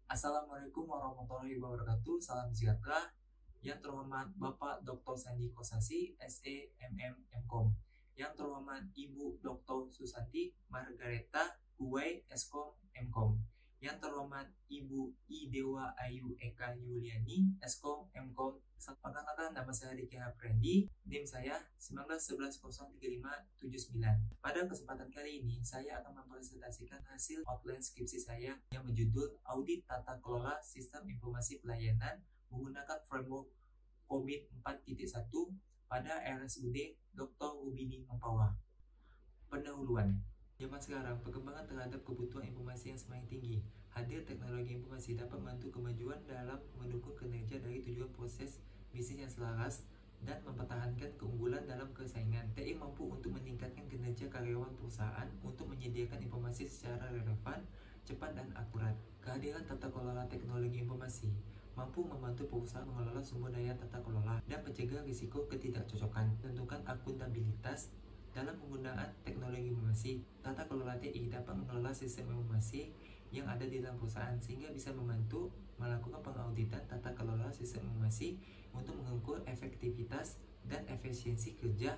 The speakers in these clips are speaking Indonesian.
Assalamualaikum warahmatullahi wabarakatuh. Salam sejahtera. Yang terhormat Bapak Dr. Sandi Kosasi, SE MM Mkom. Yang terhormat Ibu Dr. Susanti Margareta Huwai, Eskom Mkom. Yang terhormat Ibu Idewa Ayu Eka Yuliani, Eskom Mkom. Perkenalkan, nama saya Diki Haprendi, NIM saya 191303579. Pada kesempatan kali ini, saya akan mempresentasikan hasil outline skripsi saya yang berjudul Audit Tata Kelola Sistem Informasi Pelayanan menggunakan framework COVID 4.1 pada RSUD Dr. Rubini Mempawah. Pendahuluan. Zaman sekarang, perkembangan terhadap kebutuhan informasi yang semakin tinggi. Hadir teknologi informasi dapat membantu kemajuan dalam mendukung kinerja dari tujuan proses bisnis yang selaras dan mempertahankan keunggulan dalam persaingan. TI mampu untuk meningkatkan kinerja karyawan perusahaan untuk menyediakan informasi secara relevan, cepat, dan akurat. Kehadiran tata kelola teknologi informasi mampu membantu perusahaan mengelola sumber daya tata kelola dan mencegah risiko ketidakcocokan. Tentukan akuntabilitas dalam penggunaan teknologi informasi. Tata kelola TI dapat mengelola sistem informasi yang ada di dalam perusahaan sehingga bisa membantu melakukan pengauditan tata kelola sistem informasi untuk mengukur efektivitas dan efisiensi kerja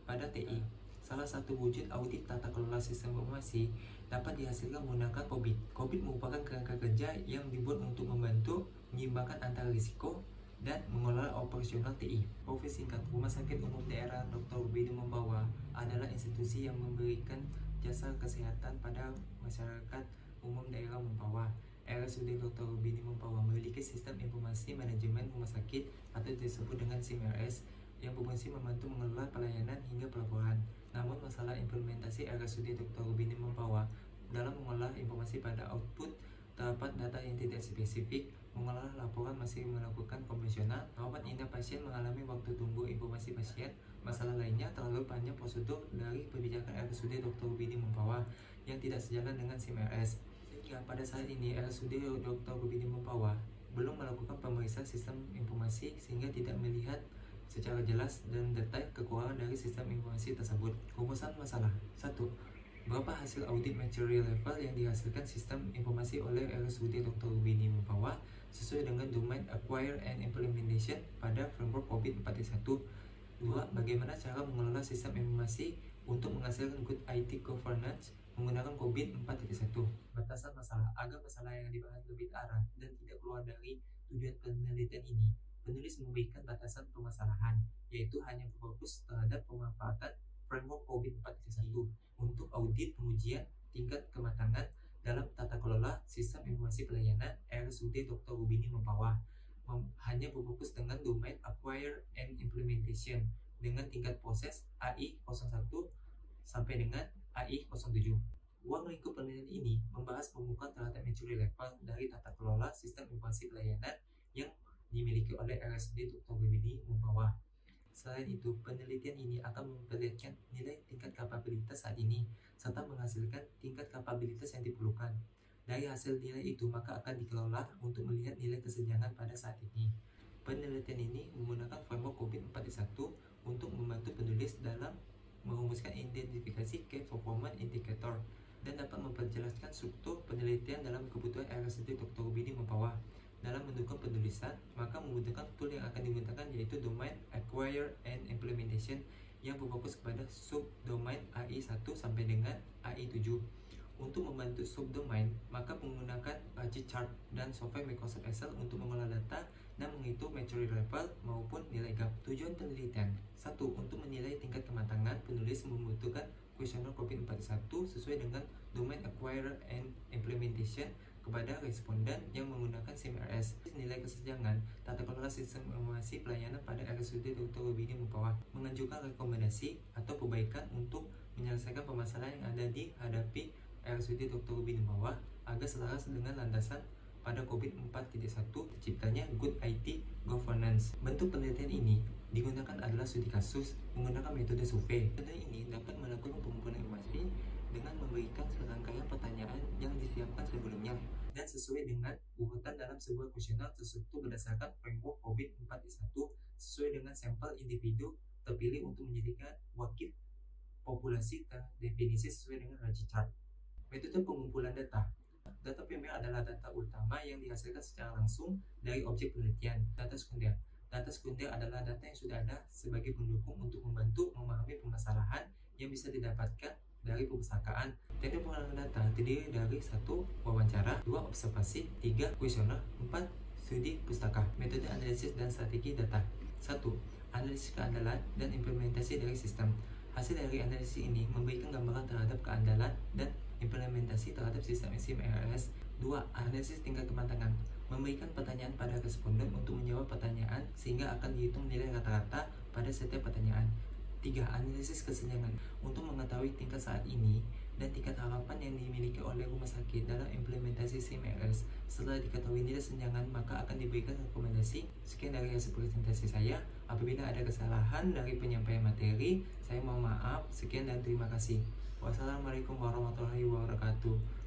pada TI. Salah satu wujud audit tata kelola sistem informasi dapat dihasilkan menggunakan COVID. COVID merupakan kerangka kerja yang dibuat untuk membantu menyeimbangkan antara risiko dan mengelola operasional TI. Profil singkat, Rumah Sakit Umum Daerah Dr. Rubini Mempawah adalah institusi yang memberikan jasa kesehatan pada masyarakat umum daerah Mempawah. RSUD Dr. Rubini Mempawah memiliki sistem informasi manajemen rumah sakit atau disebut dengan SIMRS yang berfungsi membantu mengelola pelayanan hingga pelaporan. Namun masalah implementasi RSUD Dr. Rubini Mempawah dalam mengolah informasi pada output terdapat data yang tidak spesifik, mengolah laporan masih melakukan konvensional, rawat inap pasien mengalami waktu tunggu informasi pasien. Masalah lainnya terlalu panjang prosedur dari kebijakan RSUD Dr. Rubini Mempawah yang tidak sejalan dengan SIMRS. Sehingga pada saat ini RSUD Dr. Rubini Mempawah belum melakukan pemeriksaan sistem informasi sehingga tidak melihat secara jelas dan detail kekurangan dari sistem informasi tersebut. Rumusan masalah 1. Berapa hasil audit material level yang dihasilkan sistem informasi oleh RSUD Dr. Rubini Mempawah sesuai dengan domain acquire and implementation pada framework COVID 4.1. 2. Bagaimana cara mengelola sistem informasi untuk menghasilkan good IT governance menggunakan COVID 4.1. Batasan masalah. Agar masalah yang dibahas lebih terarah dan tidak keluar dari tujuan penelitian ini, penulis memberikan batasan permasalahan, yaitu hanya berfokus terhadap pemanfaatan framework COVID 4.1 untuk audit pengujian tingkat kematangan dalam tata kelola sistem informasi pelayanan RSUD Dr. Rubini Mempawah. Hanya berfokus dengan domain acquire and implementation dengan tingkat proses AI 01 sampai dengan AI 07. Ruang lingkup penelitian ini membahas pembukaan terhadap maturity level dari tata kelola sistem informasi pelayanan yang dimiliki oleh RSUD Dr. Rubini Mempawah. Selain itu, penelitian ini akan memperlihatkan nilai tingkat kapabilitas saat ini, serta menghasilkan tingkat kapabilitas yang diperlukan. Dari hasil nilai itu, maka akan dikelola untuk melihat nilai kesenjangan pada saat ini. Penelitian ini menggunakan framework COVID 4.1 untuk membantu penulis dalam merumuskan identifikasi Key Performance Indicator dan dapat memperjelaskan struktur penelitian dalam kebutuhan RSUD Dr. Rubini Mempawah. Dalam mendukung penulisan, maka membutuhkan tool yang akan digunakan yaitu Domain Acquire and Implementation yang berfokus kepada subdomain AI1 sampai dengan AI7. Untuk membantu subdomain, maka menggunakan Raji Chart dan software Microsoft Excel untuk mengolah data dan menghitung maturity level maupun nilai gap. Tujuan penelitian 1. Untuk menilai tingkat kematangan, penulis membutuhkan kuesioner COVID 4.1 sesuai dengan Domain Acquire and Implementation kepada responden yang menggunakan SIMRS. Nilai kesenjangan tata kelola sistem informasi pelayanan pada RSUD Dr. Rubini Mempawah mengajukan rekomendasi atau perbaikan untuk menyelesaikan permasalahan yang ada dihadapi RSUD Dr. Rubini Mempawah agar selaras dengan landasan pada COVID 4.1 terciptanya Good IT Governance. Bentuk penelitian ini digunakan adalah studi kasus menggunakan metode survei. Metode ini dapat melakukan pengumpulan informasi dengan memberikan serangkaian pertanyaan yang disiapkan sebelumnya dan sesuai dengan urutan dalam sebuah kuesioner terstruktur berdasarkan framework COVID 4.1 sesuai dengan sampel individu terpilih untuk menjadikan wakil populasi terdefinisi sesuai dengan Raji Chart. Metode pengumpulan data Data primer adalah data utama yang dihasilkan secara langsung dari objek penelitian. Data sekunder. Data sekunder adalah data yang sudah ada sebagai pendukung untuk membantu memahami permasalahan yang bisa didapatkan dari perpustakaan. Teknik pengolahan data terdiri dari 1. Wawancara, 2. Observasi, 3. Kuesioner, 4. Studi pustaka. Metode analisis dan strategi data. 1. Analisis keandalan dan implementasi dari sistem. Hasil dari analisis ini memberikan gambaran terhadap keandalan dan implementasi terhadap sistem SIM-RS. 2. Analisis tingkat kematangan. Memberikan pertanyaan pada responden untuk menjawab pertanyaan sehingga akan dihitung nilai rata-rata pada setiap pertanyaan. 3. Analisis kesenjangan. Untuk mengetahui tingkat saat ini dan tingkat harapan yang dimiliki oleh rumah sakit dalam implementasi SIM-RS. Setelah diketahui nilai senjangan, maka akan diberikan rekomendasi. Sekian dari hasil presentasi saya. Apabila ada kesalahan dari penyampaian materi, saya mohon maaf. Sekian dan terima kasih. Wassalamualaikum warahmatullahi wabarakatuh.